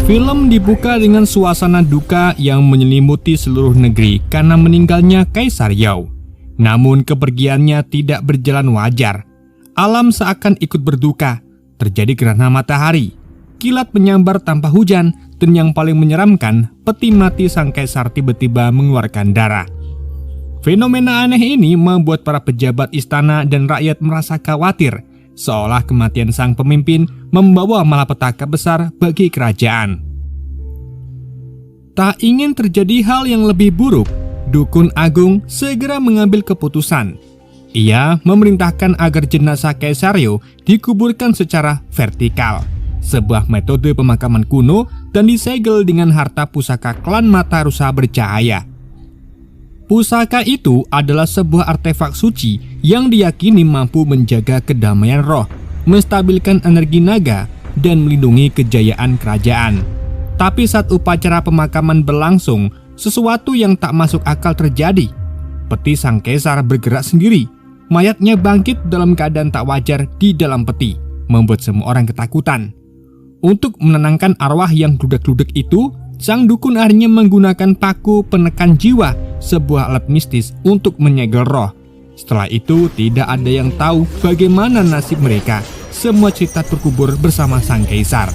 Film dibuka dengan suasana duka yang menyelimuti seluruh negeri karena meninggalnya Kaisar Yao. Namun kepergiannya tidak berjalan wajar. Alam seakan ikut berduka. Terjadi gerhana matahari, kilat menyambar tanpa hujan, dan yang paling menyeramkan, peti mati sang kaisar tiba-tiba mengeluarkan darah. Fenomena aneh ini membuat para pejabat istana dan rakyat merasa khawatir, seolah kematian sang pemimpin membawa malapetaka besar bagi kerajaan. Tak ingin terjadi hal yang lebih buruk, Dukun Agung segera mengambil keputusan. Ia memerintahkan agar jenazah Kaisar Yao dikuburkan secara vertikal, sebuah metode pemakaman kuno, dan disegel dengan harta pusaka klan mata rusa bercahaya. Pusaka itu adalah sebuah artefak suci yang diyakini mampu menjaga kedamaian roh, menstabilkan energi naga, dan melindungi kejayaan kerajaan. Tapi saat upacara pemakaman berlangsung, sesuatu yang tak masuk akal terjadi. Peti sang kaisar bergerak sendiri. Mayatnya bangkit dalam keadaan tak wajar di dalam peti, membuat semua orang ketakutan. Untuk menenangkan arwah yang gludak-gluduk itu, sang dukun akhirnya menggunakan paku penekan jiwa, sebuah alat mistis untuk menyegel roh. Setelah itu, tidak ada yang tahu bagaimana nasib mereka. Semua cerita terkubur bersama sang kaisar.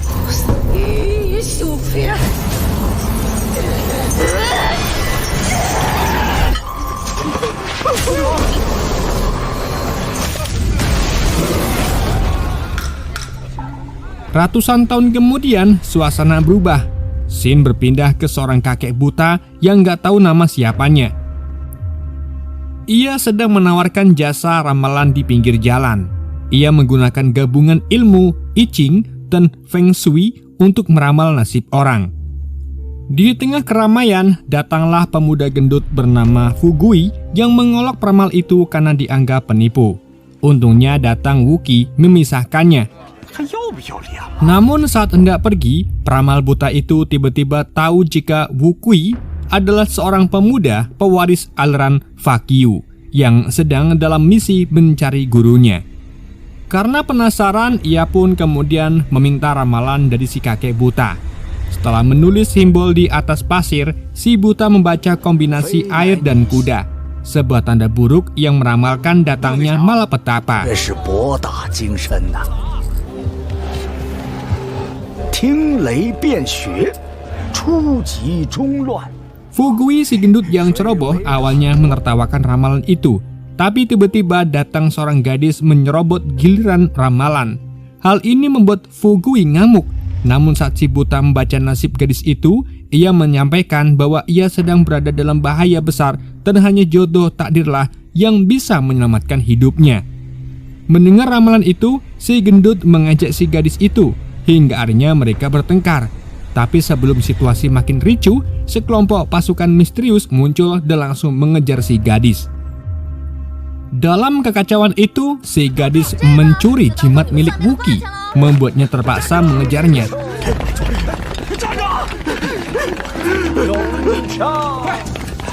Ratusan tahun kemudian, suasana berubah. Shin berpindah ke seorang kakek buta yang gak tahu nama siapanya. Ia sedang menawarkan jasa ramalan di pinggir jalan. Ia menggunakan gabungan ilmu I Ching dan Feng Shui untuk meramal nasib orang. Di tengah keramaian, datanglah pemuda gendut bernama Fu Gui yang mengolok peramal itu karena dianggap penipu. Untungnya datang Wuki memisahkannya. Namun saat hendak pergi, peramal buta itu tiba-tiba tahu jika Wu Kui adalah seorang pemuda pewaris aliran Fakyu yang sedang dalam misi mencari gurunya. Karena penasaran, ia pun kemudian meminta ramalan dari si kakek buta. Setelah menulis simbol di atas pasir, si buta membaca kombinasi air dan kuda, sebuah tanda buruk yang meramalkan datangnya malapetaka. Fu Gui si gendut yang ceroboh awalnya menertawakan ramalan itu, tapi tiba-tiba datang seorang gadis menyerobot giliran ramalan. Hal ini membuat Fu Gui ngamuk. Namun saat si buta membaca nasib gadis itu, ia menyampaikan bahwa ia sedang berada dalam bahaya besar dan hanya jodoh takdirlah yang bisa menyelamatkan hidupnya. Mendengar ramalan itu, si gendut mengajak si gadis itu. Hingga akhirnya mereka bertengkar. Tapi sebelum situasi makin ricuh, sekelompok pasukan misterius muncul dan langsung mengejar si gadis. Dalam kekacauan itu, si gadis mencuri jimat milik Wuki, membuatnya terpaksa mengejarnya.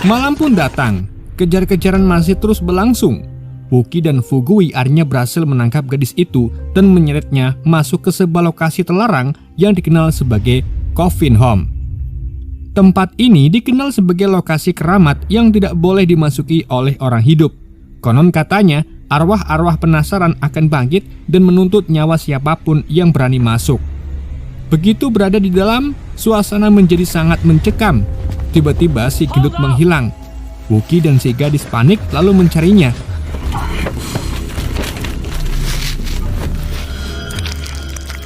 Malam pun datang, kejar-kejaran masih terus berlangsung. Wuki dan Fu Gui akhirnya berhasil menangkap gadis itu dan menyeretnya masuk ke sebuah lokasi terlarang yang dikenal sebagai Coffin Home. Tempat ini dikenal sebagai lokasi keramat yang tidak boleh dimasuki oleh orang hidup. Konon katanya, arwah-arwah penasaran akan bangkit dan menuntut nyawa siapapun yang berani masuk. Begitu berada di dalam, suasana menjadi sangat mencekam. Tiba-tiba si gendut menghilang. Wuki dan si gadis panik lalu mencarinya.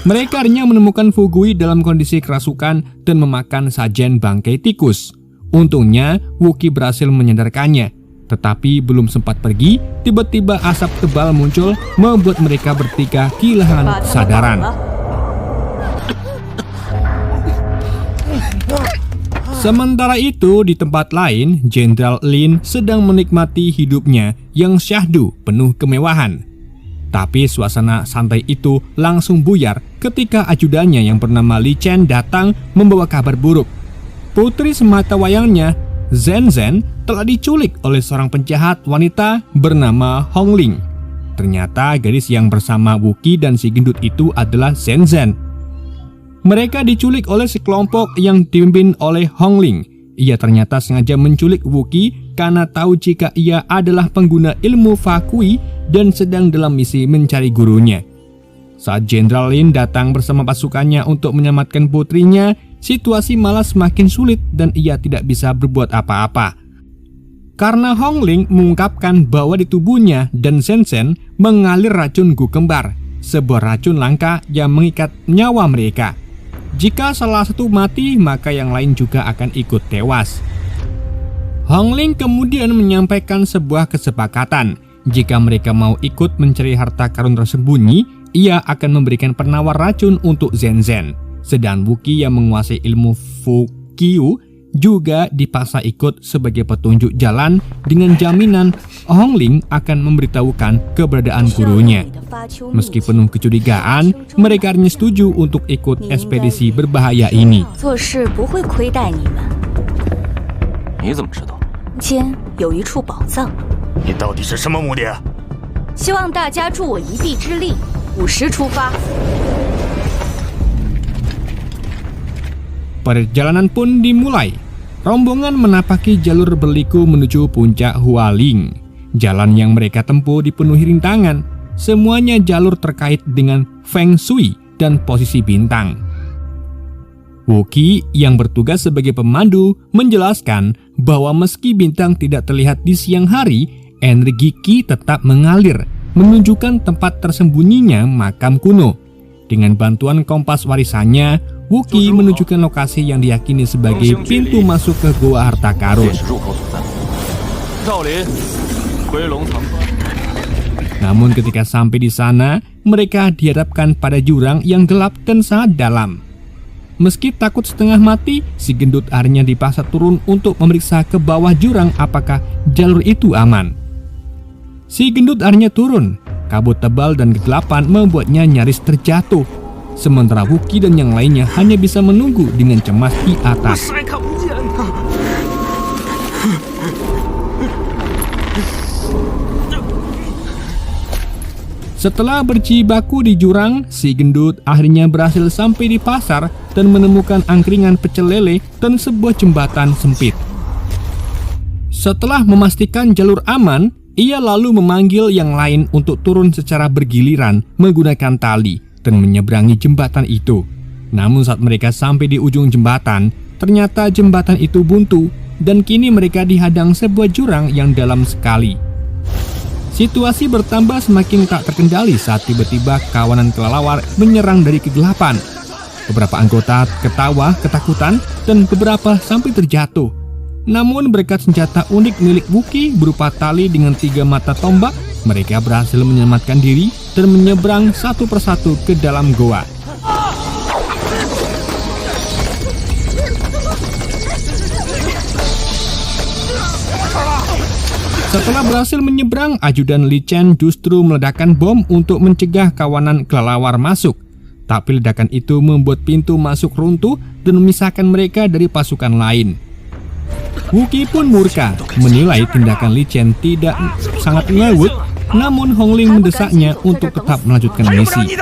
Mereka akhirnya menemukan Fu Gui dalam kondisi kerasukan dan memakan sajian bangkai tikus. Untungnya, Wuki berhasil menyadarkannya. Tetapi belum sempat pergi, tiba-tiba asap tebal muncul membuat mereka bertiga kehilangan kesadaran. Sementara itu, di tempat lain, Jenderal Lin sedang menikmati hidupnya yang syahdu penuh kemewahan. Tapi suasana santai itu langsung buyar ketika ajudannya yang bernama Li Chen datang membawa kabar buruk. Putri semata wayangnya, Zhen Zhen, telah diculik oleh seorang penjahat wanita bernama Hong Ling. Ternyata gadis yang bersama Wookie dan si gendut itu adalah Shenzhen. Mereka diculik oleh sekelompok yang dipimpin oleh Hongling. Ia ternyata sengaja menculik Wookie karena tahu jika ia adalah pengguna ilmu Fakui dan sedang dalam misi mencari gurunya. Saat Jenderal Lin datang bersama pasukannya untuk menyelamatkan putrinya, situasi malah semakin sulit dan ia tidak bisa berbuat apa-apa. Karena Hongling mengungkapkan bahwa di tubuhnya dan Shenzhen mengalir racun Gu Kembar, sebuah racun langka yang mengikat nyawa mereka. Jika salah satu mati, maka yang lain juga akan ikut tewas. Hongling kemudian menyampaikan sebuah kesepakatan. Jika mereka mau ikut mencari harta karun tersembunyi, ia akan memberikan penawar racun untuk Shenzhen. Sedang Wookie yang menguasai ilmu Fukyu juga dipaksa ikut sebagai petunjuk jalan dengan jaminan Hongling akan memberitahukan keberadaan gurunya. Meski penuh kecurigaan, mereka hanya setuju untuk ikut ekspedisi berbahaya ini. Perjalanan pun dimulai. Rombongan menapaki jalur berliku menuju puncak Hualing. Jalan yang mereka tempuh dipenuhi rintangan. Semuanya jalur terkait dengan Feng Shui dan posisi bintang. Wookie yang bertugas sebagai pemandu menjelaskan bahwa meski bintang tidak terlihat di siang hari, energi Qi tetap mengalir, menunjukkan tempat tersembunyinya makam kuno. Dengan bantuan kompas warisannya, Wookie menunjukkan lokasi yang diyakini sebagai pintu masuk ke Goa Harta Karun. Namun ketika sampai di sana, mereka dihadapkan pada jurang yang gelap dan sangat dalam. Meski takut setengah mati, si gendut akhirnya dipaksa turun untuk memeriksa ke bawah jurang apakah jalur itu aman. Si gendut akhirnya turun. Kabut tebal dan kegelapan membuatnya nyaris terjatuh. Sementara Wookie dan yang lainnya hanya bisa menunggu dengan cemas di atas. Setelah berjibaku di jurang, si gendut akhirnya berhasil sampai di pasar dan menemukan angkringan pecel lele dan sebuah jembatan sempit. Setelah memastikan jalur aman, ia lalu memanggil yang lain untuk turun secara bergiliran menggunakan tali dan menyeberangi jembatan itu. Namun saat mereka sampai di ujung jembatan, ternyata jembatan itu buntu dan kini mereka dihadang sebuah jurang yang dalam sekali. Situasi bertambah semakin tak terkendali saat tiba-tiba kawanan kelelawar menyerang dari kegelapan. Beberapa anggota ketawa ketakutan dan beberapa sampai terjatuh. Namun berkat senjata unik milik Wookie berupa tali dengan 3 mata tombak, mereka berhasil menyelamatkan diri dan menyeberang satu persatu ke dalam goa. Setelah berhasil menyeberang, ajudan Li Chen justru meledakkan bom untuk mencegah kawanan kelelawar masuk. Tapi ledakan itu membuat pintu masuk runtuh dan memisahkan mereka dari pasukan lain. Wookie pun murka, menilai tindakan Li Chen tidak sangat ngawut, namun Hongling mendesaknya untuk tetap melanjutkan misi.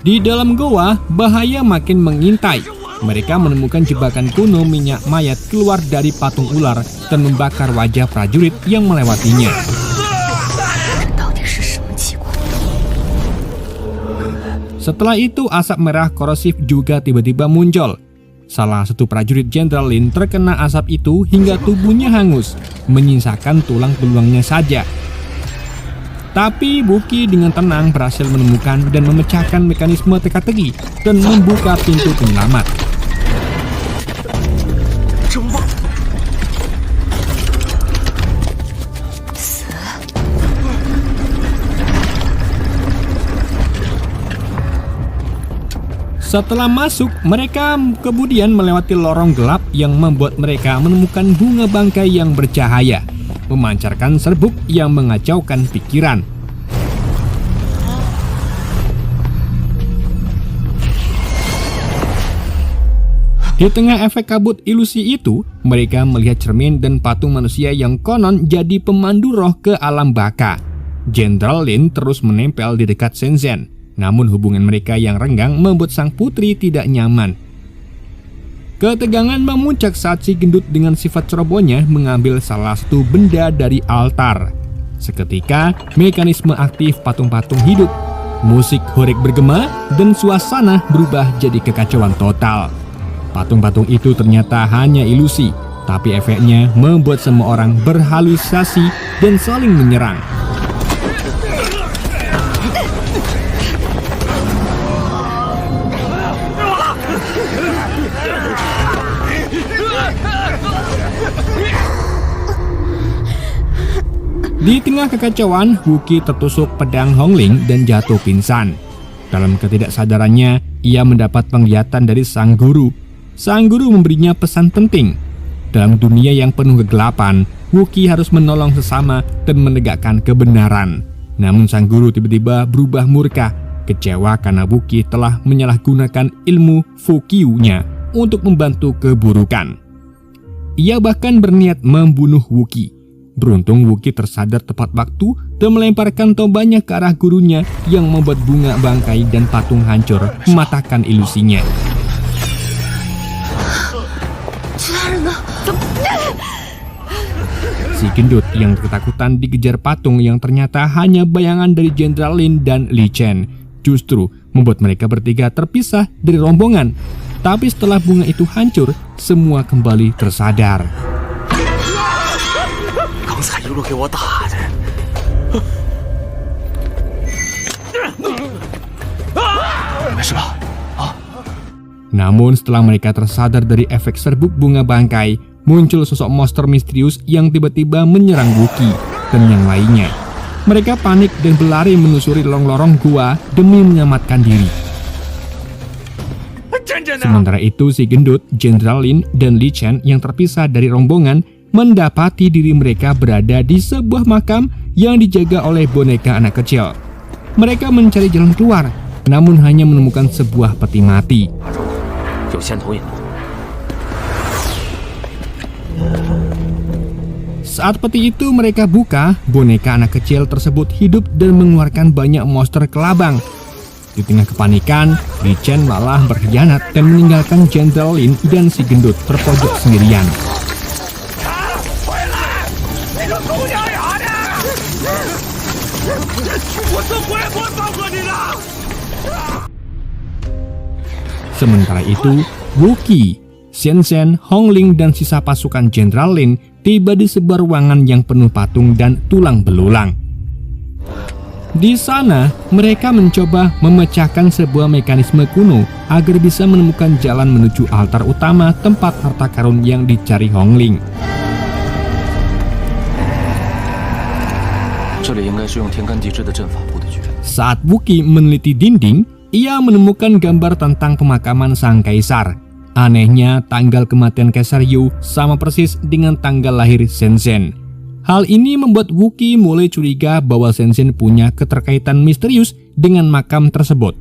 Di dalam goa, bahaya makin mengintai. Mereka menemukan jebakan kuno minyak mayat keluar dari patung ular dan membakar wajah prajurit yang melewatinya. Setelah itu, asap merah korosif juga tiba-tiba muncul. Salah satu prajurit Jenderal Lin terkena asap itu hingga tubuhnya hangus, menyisakan tulang belulangnya saja. Tapi Wookie dengan tenang berhasil menemukan dan memecahkan mekanisme teka-teki dan membuka pintu penyelamat. Setelah masuk, mereka kemudian melewati lorong gelap yang membuat mereka menemukan bunga bangkai yang bercahaya, memancarkan serbuk yang mengacaukan pikiran. Di tengah efek kabut ilusi itu, mereka melihat cermin dan patung manusia yang konon jadi pemandu roh ke alam baka. Jenderal Lin terus menempel di dekat Shenzhen, namun hubungan mereka yang renggang membuat sang putri tidak nyaman. Ketegangan memuncak saat si gendut dengan sifat cerobohnya mengambil salah satu benda dari altar. Seketika, mekanisme aktif patung-patung hidup. Musik horeg bergema dan suasana berubah jadi kekacauan total. Patung-patung itu ternyata hanya ilusi, tapi efeknya membuat semua orang berhalusinasi dan saling menyerang. Di tengah kekacauan, Wuqi tertusuk pedang Hongling dan jatuh pingsan. Dalam ketidaksadarannya, ia mendapat penglihatan dari sang guru. Sang guru memberinya pesan penting. Dalam dunia yang penuh kegelapan, Wuqi harus menolong sesama dan menegakkan kebenaran. Namun sang guru tiba-tiba berubah murka, kecewa karena Wuqi telah menyalahgunakan ilmu Fukyu-nya untuk membantu keburukan. Ia bahkan berniat membunuh Wuqi. Beruntung Wuqi tersadar tepat waktu dan melemparkan tombaknya ke arah gurunya yang membuat bunga bangkai dan patung hancur mematahkan ilusinya. Si gendut yang ketakutan dikejar patung yang ternyata hanya bayangan dari Jenderal Lin dan Li Chen justru membuat mereka bertiga terpisah dari rombongan. Tapi setelah bunga itu hancur, semua kembali tersadar. Namun setelah mereka tersadar dari efek serbuk bunga bangkai, muncul sosok monster misterius yang tiba-tiba menyerang Wuqi dan yang lainnya. Mereka panik dan berlari menyusuri lorong-lorong gua demi menyelamatkan diri. Sementara itu si gendut, Jenderal Lin dan Li Chen yang terpisah dari rombongan mendapati diri mereka berada di sebuah makam yang dijaga oleh boneka anak kecil. Mereka mencari jalan keluar, namun hanya menemukan sebuah peti mati. Saat peti itu mereka buka, boneka anak kecil tersebut hidup dan mengeluarkan banyak monster kelabang. Di tengah kepanikan, Li Chen malah berkhianat dan meninggalkan Jenderal Lin dan si gendut terpojok sendirian. Sementara itu, Wuqi, Shenzhen, Hongling, dan sisa pasukan Jenderal Lin tiba di sebuah ruangan yang penuh patung dan tulang belulang. Di sana, mereka mencoba memecahkan sebuah mekanisme kuno agar bisa menemukan jalan menuju altar utama tempat harta karun yang dicari Hongling. Saat Wuqi meneliti dinding, ia menemukan gambar tentang pemakaman sang kaisar. Anehnya, tanggal kematian Kaisar Yu sama persis dengan tanggal lahir Shenzhen. Hal ini membuat Wuqi mulai curiga bahwa Shenzhen punya keterkaitan misterius dengan makam tersebut.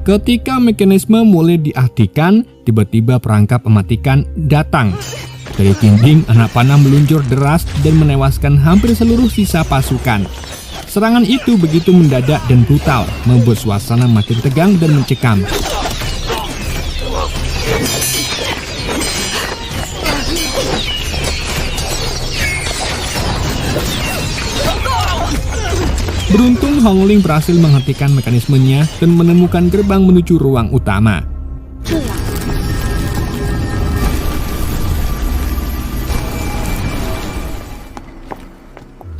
Ketika mekanisme mulai diaktifkan, tiba-tiba perangkap mematikan datang. Dari dinding, anak panah meluncur deras dan menewaskan hampir seluruh sisa pasukan. Serangan itu begitu mendadak dan brutal, membuat suasana makin tegang dan mencekam. Beruntung Hongling berhasil menghentikan mekanismenya dan menemukan gerbang menuju ruang utama.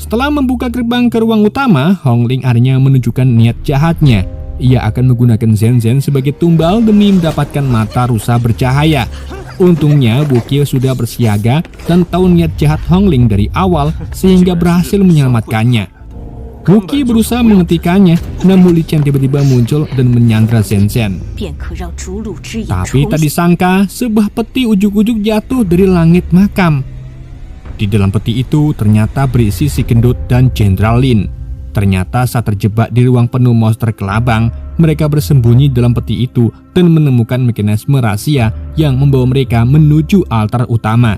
Setelah membuka gerbang ke ruang utama, Hongling akhirnya menunjukkan niat jahatnya. Ia akan menggunakan Shenzhen sebagai tumbal demi mendapatkan mata rusa bercahaya. Untungnya Wuqi sudah bersiaga dan tahu niat jahat Hongling dari awal sehingga berhasil menyelamatkannya. Wuqi berusaha menghentikannya, namun Li Chen tiba-tiba muncul dan menyandra Shenzhen. Tapi tak disangka, sebuah peti ujuk-ujuk jatuh dari langit makam. Di dalam peti itu ternyata berisi si gendut dan Jenderal Lin. Ternyata saat terjebak di ruang penuh monster kelabang, mereka bersembunyi dalam peti itu dan menemukan mekanisme rahasia yang membawa mereka menuju altar utama.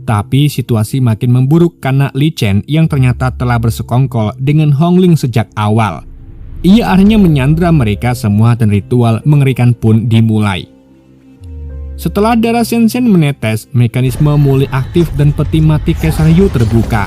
Tapi situasi makin memburuk karena Li Chen yang ternyata telah bersekongkol dengan Hong Ling sejak awal. Ia akhirnya menyandra mereka semua dan ritual mengerikan pun dimulai. Setelah darah Shenzhen menetes, mekanisme mulai aktif dan peti mati Kaisar Yu terbuka.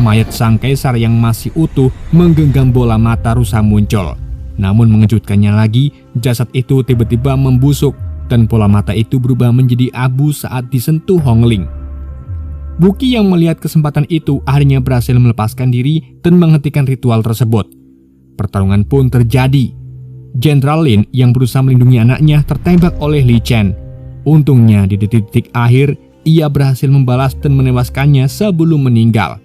Mayat sang kaisar yang masih utuh menggenggam bola mata rusa muncul. Namun mengejutkannya lagi, jasad itu tiba-tiba membusuk dan bola mata itu berubah menjadi abu saat disentuh Hong Ling. Buki yang melihat kesempatan itu akhirnya berhasil melepaskan diri dan menghentikan ritual tersebut. Pertarungan pun terjadi. Jenderal Lin yang berusaha melindungi anaknya tertembak oleh Li Chen. Untungnya di detik-detik akhir ia berhasil membalas dan menewaskannya sebelum meninggal.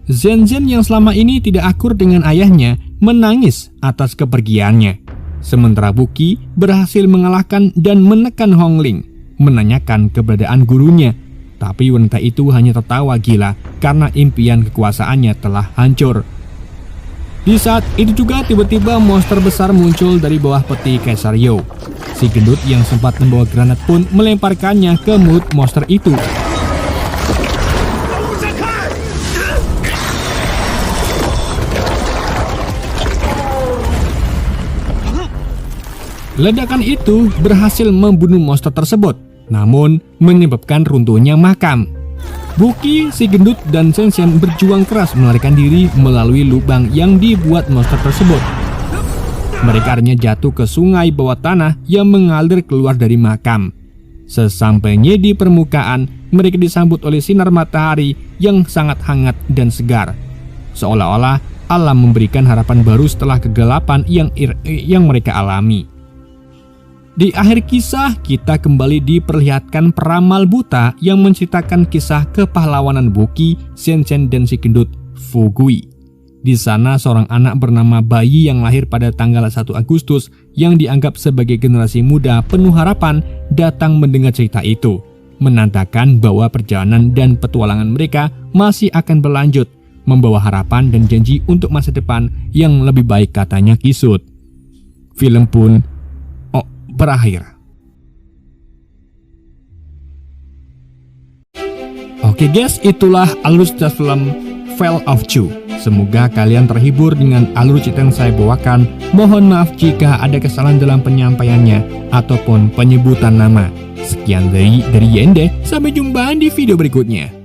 Shenzhen yang selama ini tidak akur dengan ayahnya menangis atas kepergiannya. Sementara Buki berhasil mengalahkan dan menekan Hong Ling, menanyakan keberadaan gurunya. Tapi wanita itu hanya tertawa gila karena impian kekuasaannya telah hancur. Di saat itu juga tiba-tiba monster besar muncul dari bawah peti Kaisar Yu. Si gendut yang sempat membawa granat pun melemparkannya ke mulut monster itu. Ledakan itu berhasil membunuh monster tersebut, namun menyebabkan runtuhnya makam. Buki, si gendut, dan Shenzhen berjuang keras melarikan diri melalui lubang yang dibuat monster tersebut. Mereka akhirnya jatuh ke sungai bawah tanah yang mengalir keluar dari makam. Sesampainya di permukaan, mereka disambut oleh sinar matahari yang sangat hangat dan segar. Seolah-olah alam memberikan harapan baru setelah kegelapan yang mereka alami. Di akhir kisah, kita kembali diperlihatkan peramal buta yang menceritakan kisah kepahlawanan Buki, Shenzhen, dan si gendut Fu Gui. Di sana, seorang anak bernama Bayi yang lahir pada tanggal 1 Agustus yang dianggap sebagai generasi muda penuh harapan datang mendengar cerita itu, menandakan bahwa perjalanan dan petualangan mereka masih akan berlanjut, membawa harapan dan janji untuk masa depan yang lebih baik, katanya kisut. Film pun berakhir. Oke guys, itulah alur cerita film Veil of Chu. Semoga kalian terhibur dengan alur cerita yang saya bawakan. Mohon maaf jika ada kesalahan dalam penyampaiannya ataupun penyebutan nama. Sekian dari Yende, sampai jumpa di video berikutnya.